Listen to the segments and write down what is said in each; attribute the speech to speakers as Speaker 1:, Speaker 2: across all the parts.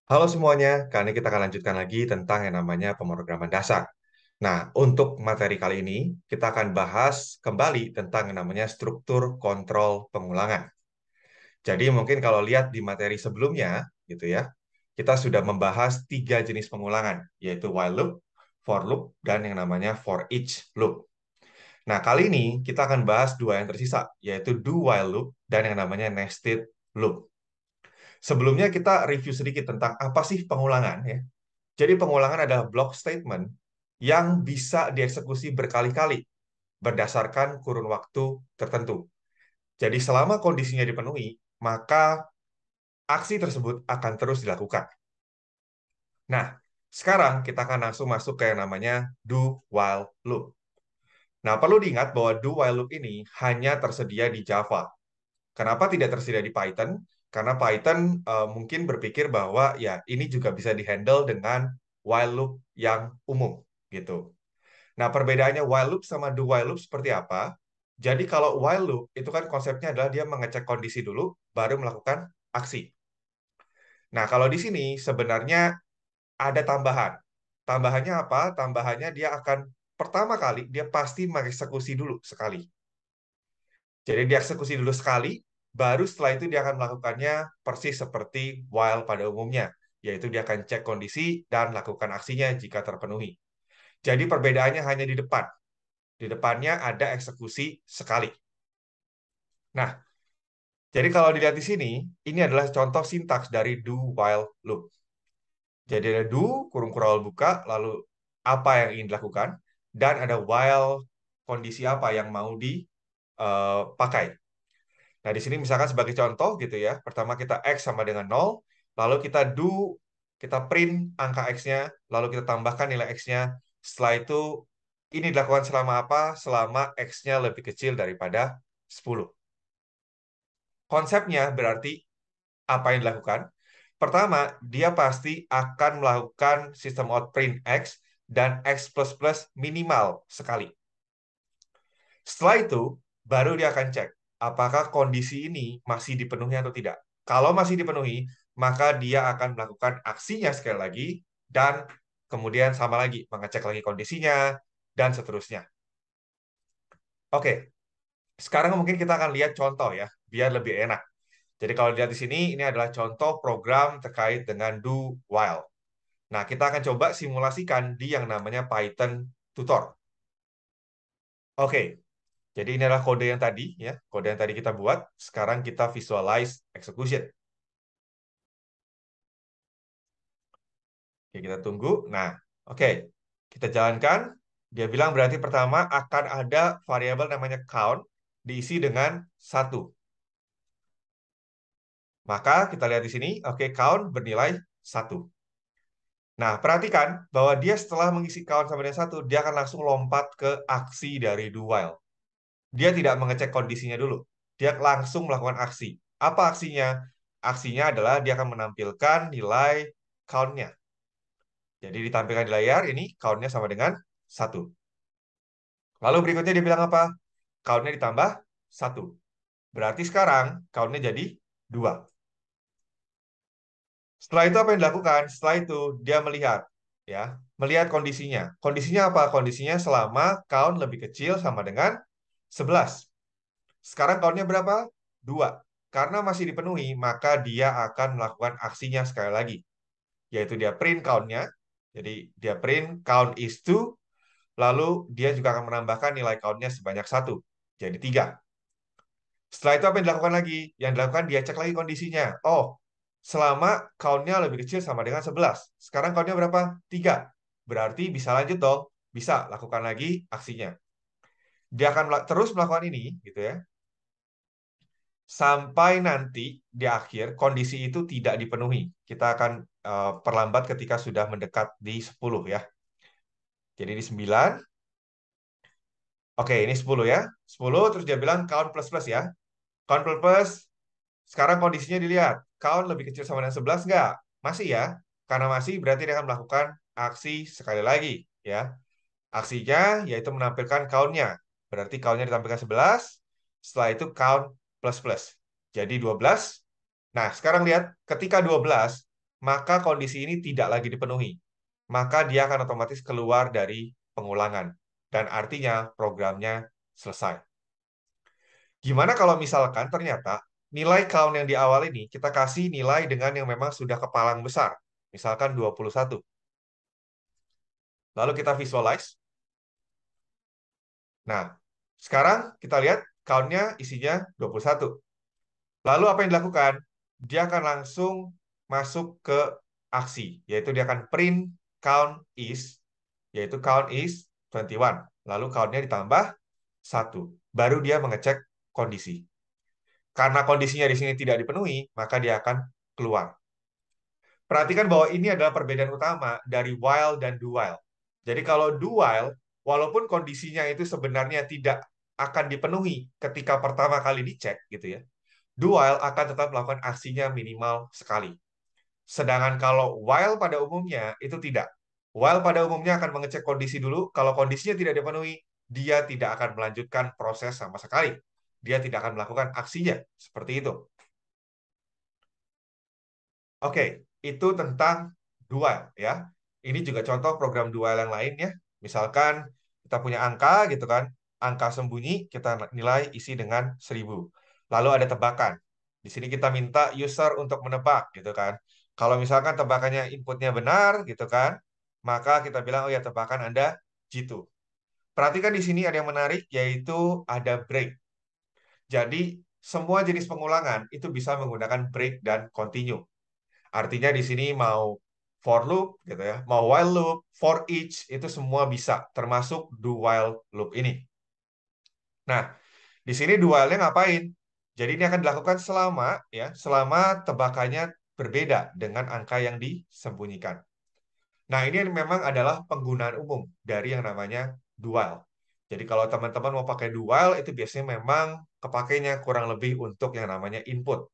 Speaker 1: Halo semuanya, kali ini kita akan lanjutkan lagi tentang yang namanya pemrograman dasar. Nah, untuk materi kali ini, kita akan bahas kembali tentang yang namanya struktur kontrol pengulangan. Jadi mungkin kalau lihat di materi sebelumnya, gitu ya, kita sudah membahas tiga jenis pengulangan, yaitu while loop, for loop, dan yang namanya for each loop. Nah, kali ini kita akan bahas dua yang tersisa, yaitu do while loop dan yang namanya nested loop. Sebelumnya kita review sedikit tentang apa sih pengulangan ya. Jadi pengulangan adalah block statement yang bisa dieksekusi berkali-kali berdasarkan kurun waktu tertentu. Jadi selama kondisinya dipenuhi, maka aksi tersebut akan terus dilakukan. Nah, sekarang kita akan langsung masuk ke yang namanya do while loop. Nah, perlu diingat bahwa do while loop ini hanya tersedia di Java. Kenapa tidak tersedia di Python? Karena Python mungkin berpikir bahwa ya ini juga bisa dihandle dengan while loop yang umum gitu. Nah, perbedaannya while loop sama do while loop seperti apa? Jadi kalau while loop itu kan konsepnya adalah dia mengecek kondisi dulu baru melakukan aksi. Nah, kalau di sini sebenarnya ada tambahan. Tambahannya apa? Tambahannya dia akan pertama kali dia pasti mengeksekusi dulu sekali. Jadi dia eksekusi dulu sekali, baru setelah itu dia akan melakukannya persis seperti while pada umumnya, yaitu dia akan cek kondisi dan lakukan aksinya jika terpenuhi. Jadi perbedaannya hanya di depan. Di depannya ada eksekusi sekali. Nah, jadi kalau dilihat di sini, ini adalah contoh sintaks dari do while loop. Jadi ada do, kurung kurung buka, lalu apa yang ingin dilakukan, dan ada while, kondisi apa yang mau dipakai. Nah, di sini misalkan sebagai contoh gitu ya, pertama kita X sama dengan 0, lalu kita do, kita print angka X-nya, lalu kita tambahkan nilai X-nya. Setelah itu, ini dilakukan selama apa? Selama X-nya lebih kecil daripada 10. Konsepnya berarti apa yang dilakukan? Pertama, dia pasti akan melakukan sistem out print X dan X++ minimal sekali. Setelah itu, baru dia akan cek apakah kondisi ini masih dipenuhi atau tidak. Kalau masih dipenuhi, maka dia akan melakukan aksinya sekali lagi dan kemudian sama lagi mengecek lagi kondisinya dan seterusnya. Oke, sekarang mungkin kita akan lihat contoh ya, biar lebih enak. Jadi kalau dilihat di sini, ini adalah contoh program terkait dengan do while. Nah, kita akan coba simulasikan di yang namanya Python tutor. Oke, jadi ini adalah kode yang tadi ya, kode yang tadi kita buat. Sekarang kita visualize execution. Oke, kita tunggu. Nah, oke. Kita jalankan. Dia bilang berarti pertama akan ada variabel namanya count diisi dengan 1. Maka kita lihat di sini, oke, count bernilai 1. Nah, perhatikan bahwa dia setelah mengisi count sampai dengan 1, dia akan langsung lompat ke aksi dari do while. Dia tidak mengecek kondisinya dulu. Dia langsung melakukan aksi. Apa aksinya? Aksinya adalah dia akan menampilkan nilai count-nya. Jadi ditampilkan di layar ini count-nya sama dengan 1. Lalu berikutnya dia bilang apa? Count-nya ditambah 1. Berarti sekarang count-nya jadi 2. Setelah itu apa yang dilakukan? Setelah itu dia melihat ya, melihat kondisinya. Kondisinya apa? Kondisinya selama count lebih kecil sama dengan 11. Sekarang count-nya berapa? 2. Karena masih dipenuhi, maka dia akan melakukan aksinya sekali lagi, yaitu dia print count-nya. Jadi dia print count is 2, lalu dia juga akan menambahkan nilai count-nya sebanyak 1. Jadi 3. Setelah itu apa yang dilakukan lagi? Yang dilakukan dia cek lagi kondisinya. Oh, selama count-nya lebih kecil sama dengan 11. Sekarang count-nya berapa? 3. Berarti bisa lanjut dong. Bisa lakukan lagi aksinya. Dia akan terus melakukan ini gitu ya. Sampai nanti di akhir kondisi itu tidak dipenuhi. Kita akan perlambat ketika sudah mendekat di 10 ya. Jadi di 9. Oke, ini 10 ya. 10 terus dia bilang count plus plus ya. Count plus plus. Sekarang kondisinya dilihat. Count lebih kecil sama dengan 11 enggak? Masih ya. Karena masih berarti dia akan melakukan aksi sekali lagi ya. Aksinya yaitu menampilkan count-nya. Berarti count-nya ditampilkan 11. Setelah itu count plus plus. Jadi 12. Nah, sekarang lihat ketika 12. maka kondisi ini tidak lagi dipenuhi. Maka dia akan otomatis keluar dari pengulangan. Dan artinya programnya selesai. Gimana kalau misalkan ternyata nilai count yang di awal ini kita kasih nilai dengan yang memang sudah kepalang besar. Misalkan 21. Lalu kita visualize. Nah, sekarang kita lihat count-nya isinya 21. Lalu apa yang dilakukan? Dia akan langsung masuk ke aksi, yaitu dia akan print count is, yaitu count is 21. Lalu count-nya ditambah 1. Baru dia mengecek kondisi. Karena kondisinya di sini tidak dipenuhi, maka dia akan keluar. Perhatikan bahwa ini adalah perbedaan utama dari while dan do while. Jadi kalau do while, walaupun kondisinya itu sebenarnya tidak akan dipenuhi ketika pertama kali dicek, gitu ya. Do while akan tetap melakukan aksinya minimal sekali. Sedangkan kalau while pada umumnya itu tidak. While pada umumnya akan mengecek kondisi dulu. Kalau kondisinya tidak dipenuhi, dia tidak akan melanjutkan proses sama sekali. Dia tidak akan melakukan aksinya. Seperti itu. Oke, itu tentang dual ya. Ini juga contoh program dual yang lain ya. Misalkan kita punya angka gitu kan. Angka sembunyi kita nilai isi dengan 1000. Lalu ada tebakan. Di sini kita minta user untuk menebak gitu kan. Kalau misalkan tebakannya inputnya benar gitu kan, maka kita bilang oh ya tebakan Anda jitu. Perhatikan di sini ada yang menarik yaitu ada break. Jadi semua jenis pengulangan itu bisa menggunakan break dan continue. Artinya di sini mau for loop gitu ya, mau while loop, for each itu semua bisa termasuk do while loop ini. Nah, di sini do while-nya ngapain? Jadi ini akan dilakukan selama tebakannya berbeda dengan angka yang disembunyikan. Nah, ini memang adalah penggunaan umum dari yang namanya do while. Jadi kalau teman-teman mau pakai do while itu biasanya memang kepakainya kurang lebih untuk yang namanya input.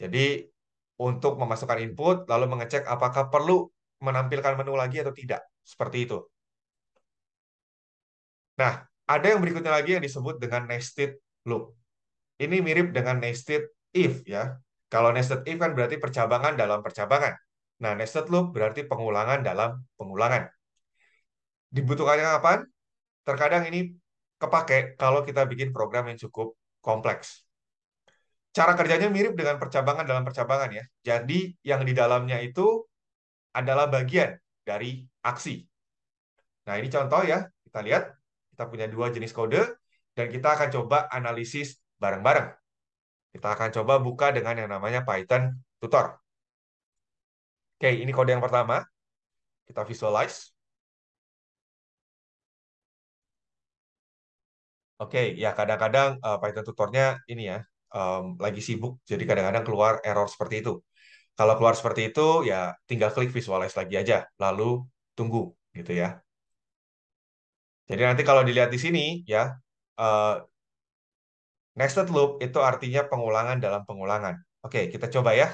Speaker 1: Jadi untuk memasukkan input, lalu mengecek apakah perlu menampilkan menu lagi atau tidak. Seperti itu. Nah, ada yang berikutnya lagi yang disebut dengan nested loop. Ini mirip dengan nested if ya. Kalau nested if kan berarti percabangan dalam percabangan. Nah, nested loop berarti pengulangan dalam pengulangan. Dibutuhkannya apa? Terkadang ini kepake kalau kita bikin program yang cukup kompleks. Cara kerjanya mirip dengan percabangan dalam percabangan ya. Jadi yang di dalamnya itu adalah bagian dari aksi. Nah, ini contoh ya. Kita lihat, kita punya dua jenis kode, dan kita akan coba analisis bareng-bareng. Kita akan coba buka dengan yang namanya Python tutor. Oke, ini kode yang pertama. Kita visualize. Oke, ya kadang-kadang Python tutornya ini ya, lagi sibuk, jadi kadang-kadang keluar error seperti itu. Kalau keluar seperti itu, ya tinggal klik visualize lagi aja, lalu tunggu, gitu ya. Jadi nanti kalau dilihat di sini, ya, eh, nested loop itu artinya pengulangan dalam pengulangan. Oke, kita coba ya.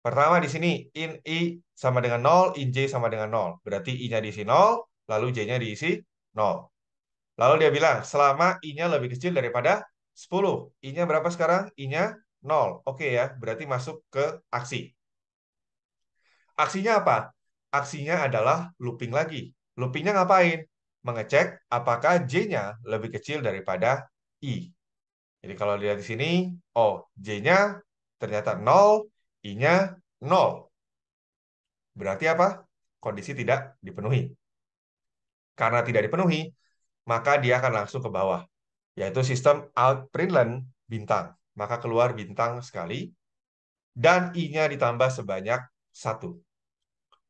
Speaker 1: Pertama di sini, in I sama dengan 0, in J sama dengan 0. Berarti I-nya diisi 0, lalu J-nya diisi 0. Lalu dia bilang, selama I-nya lebih kecil daripada 10. I-nya berapa sekarang? I-nya 0. Oke ya, berarti masuk ke aksi. Aksinya apa? Aksinya adalah looping lagi. Loopingnya ngapain? Mengecek apakah J-nya lebih kecil daripada I. Jadi kalau lihat di sini, oh, J-nya ternyata 0, I-nya 0. Berarti apa? Kondisi tidak dipenuhi. Karena tidak dipenuhi, maka dia akan langsung ke bawah, yaitu sistem out println bintang. Maka keluar bintang sekali, dan I-nya ditambah sebanyak 1.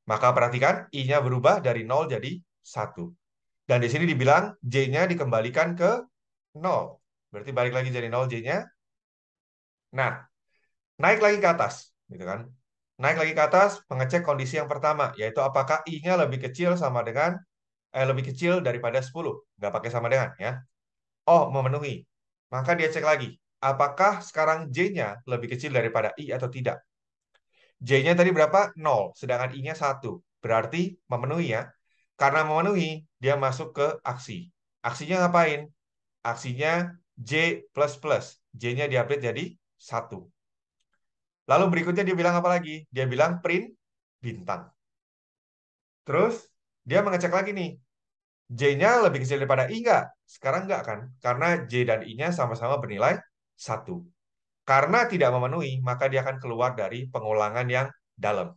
Speaker 1: Maka perhatikan, I-nya berubah dari 0 jadi 1. Dan di sini dibilang J-nya dikembalikan ke 0. Berarti balik lagi jadi 0 J-nya. Nah, naik lagi ke atas, gitu kan? Naik lagi ke atas, mengecek kondisi yang pertama, yaitu apakah I-nya lebih kecil sama dengan lebih kecil daripada 10. Nggak pakai sama dengan ya. Oh, memenuhi. Maka dia cek lagi, apakah sekarang J-nya lebih kecil daripada I atau tidak? J-nya tadi berapa? 0, sedangkan I-nya 1. Berarti memenuhi ya. Karena memenuhi, dia masuk ke aksi. Aksinya ngapain? Aksinya J plus plus. J-nya diupdate jadi 1. Lalu berikutnya dia bilang apa lagi? Dia bilang print bintang. Terus dia mengecek lagi nih, J-nya lebih kecil daripada I nggak? Sekarang nggak kan? Karena J dan I-nya sama-sama bernilai 1. Karena tidak memenuhi, maka dia akan keluar dari pengulangan yang dalam.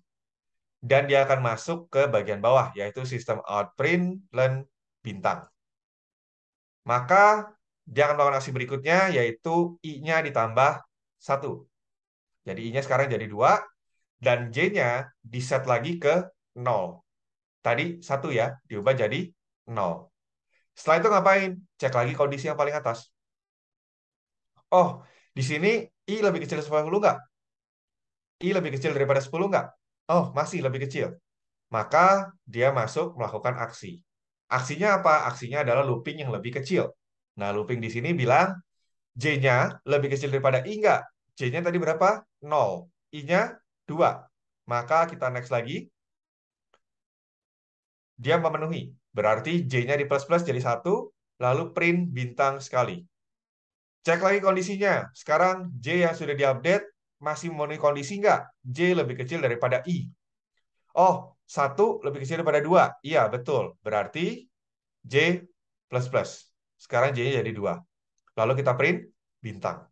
Speaker 1: Dan dia akan masuk ke bagian bawah, yaitu sistem outprint len bintang. Maka dia akan melakukan aksi berikutnya, yaitu I-nya ditambah 1. Jadi I-nya sekarang jadi 2, dan J-nya diset lagi ke 0. Tadi 1 ya, diubah jadi 0. Setelah itu ngapain? Cek lagi kondisi yang paling atas. Oh, di sini I lebih kecil dari 10 nggak? I lebih kecil daripada 10 nggak? Oh, masih lebih kecil. Maka dia masuk melakukan aksi. Aksinya apa? Aksinya adalah looping yang lebih kecil. Nah, looping di sini bilang J-nya lebih kecil daripada I nggak? J-nya tadi berapa? 0. I-nya 2. Maka kita next lagi. Dia memenuhi. Berarti J-nya di plus-plus jadi 1, lalu print bintang sekali. Cek lagi kondisinya. Sekarang J yang sudah diupdate masih memenuhi kondisi nggak? J lebih kecil daripada I. Oh, 1 lebih kecil daripada 2. Iya, betul. Berarti J plus plus. Sekarang J-nya jadi 2. Lalu kita print bintang.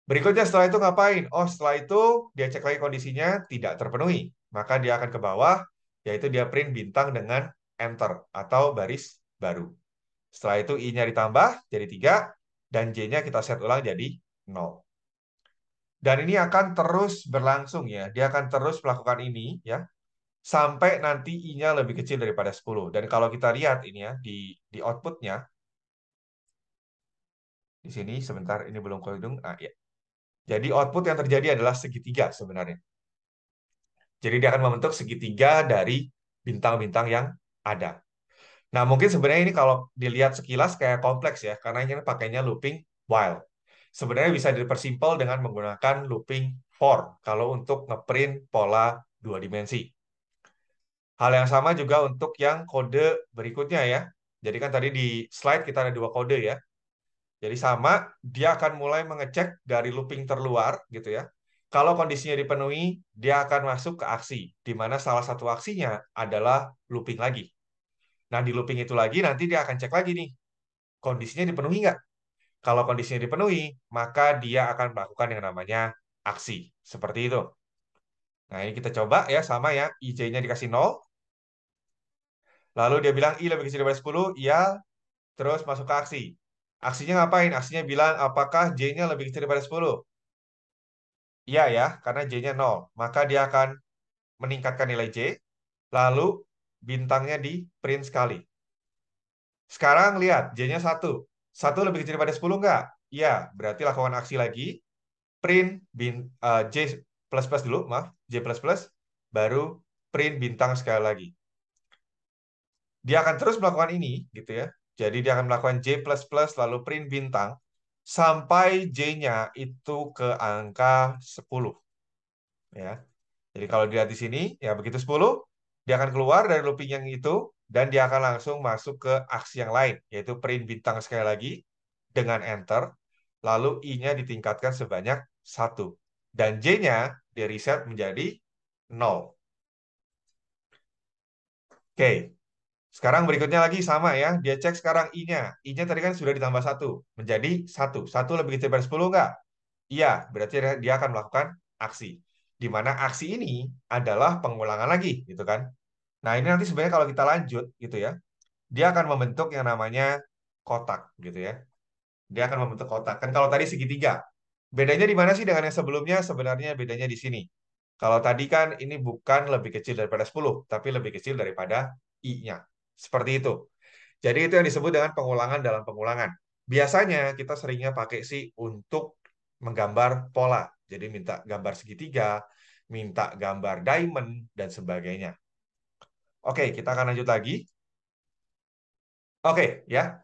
Speaker 1: Berikutnya setelah itu ngapain? Oh, setelah itu dia cek lagi kondisinya tidak terpenuhi. Maka dia akan ke bawah, yaitu dia print bintang dengan enter atau baris baru. Setelah itu I-nya ditambah jadi 3, dan J-nya kita set ulang jadi 0. Dan ini akan terus berlangsung ya. Dia akan terus melakukan ini ya sampai nanti I-nya lebih kecil daripada 10. Dan kalau kita lihat ini ya di outputnya di sini sebentar ini belum kodung. Ah, ya. Jadi output yang terjadi adalah segitiga sebenarnya. Jadi dia akan membentuk segitiga dari bintang-bintang yang ada. Nah, mungkin sebenarnya ini kalau dilihat sekilas kayak kompleks ya, karena ini pakainya looping while. Sebenarnya bisa dipersimpel dengan menggunakan looping for kalau untuk ngeprint pola 2 dimensi. Hal yang sama juga untuk yang kode berikutnya ya. Jadi kan tadi di slide kita ada 2 kode ya. Jadi sama, dia akan mulai mengecek dari looping terluar gitu ya. Kalau kondisinya dipenuhi, dia akan masuk ke aksi, di mana salah satu aksinya adalah looping lagi. Nah, di looping itu lagi nanti dia akan cek lagi nih, kondisinya dipenuhi nggak? Kalau kondisinya dipenuhi, maka dia akan melakukan yang namanya aksi. Seperti itu. Nah, ini kita coba ya, sama ya, IJ-nya dikasih 0. Lalu dia bilang I lebih kecil daripada 10, iya, terus masuk ke aksi. Aksinya ngapain? Aksinya bilang apakah J-nya lebih kecil daripada 10? Iya ya, karena J-nya 0. Maka dia akan meningkatkan nilai J, lalu bintangnya di print sekali. Sekarang lihat, J-nya 1. 1 lebih kecil daripada 10 nggak? Iya, berarti lakukan aksi lagi. Print J plus plus dulu, maaf. J plus plus, baru print bintang sekali lagi. Dia akan terus melakukan ini, gitu ya. Jadi dia akan melakukan J plus plus, lalu print bintang, sampai J-nya itu ke angka 10. Ya. Jadi kalau dilihat di sini, ya begitu 10, dia akan keluar dari looping yang itu, dan dia akan langsung masuk ke aksi yang lain, yaitu print bintang sekali lagi, dengan enter, lalu I-nya ditingkatkan sebanyak 1. Dan J-nya di reset menjadi 0. Oke, sekarang berikutnya lagi sama ya, dia cek sekarang I-nya. I-nya tadi kan sudah ditambah 1, menjadi 1. 1 lebih kecil dari 10 nggak? Iya, berarti dia akan melakukan aksi. Di mana aksi ini adalah pengulangan lagi, gitu kan? Nah, ini nanti sebenarnya kalau kita lanjut gitu ya, dia akan membentuk yang namanya kotak gitu ya. Dia akan membentuk kotak. Kan kalau tadi segitiga. Bedanya di mana sih dengan yang sebelumnya? Sebenarnya bedanya di sini. Kalau tadi kan ini bukan lebih kecil daripada 10, tapi lebih kecil daripada I-nya. Seperti itu. Jadi itu yang disebut dengan pengulangan dalam pengulangan. Biasanya kita seringnya pakai sih untuk menggambar pola. Jadi minta gambar segitiga, minta gambar diamond, dan sebagainya. Oke, kita akan lanjut lagi. Oke, ya.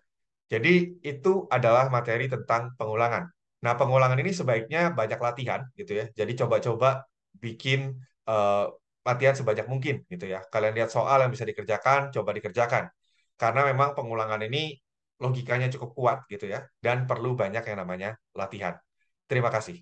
Speaker 1: Jadi itu adalah materi tentang pengulangan. Nah, pengulangan ini sebaiknya banyak latihan gitu ya. Jadi coba-coba bikin eh, latihan sebanyak mungkin gitu ya. Kalian lihat soal yang bisa dikerjakan, coba dikerjakan. Karena memang pengulangan ini logikanya cukup kuat gitu ya dan perlu banyak yang namanya latihan. Terima kasih.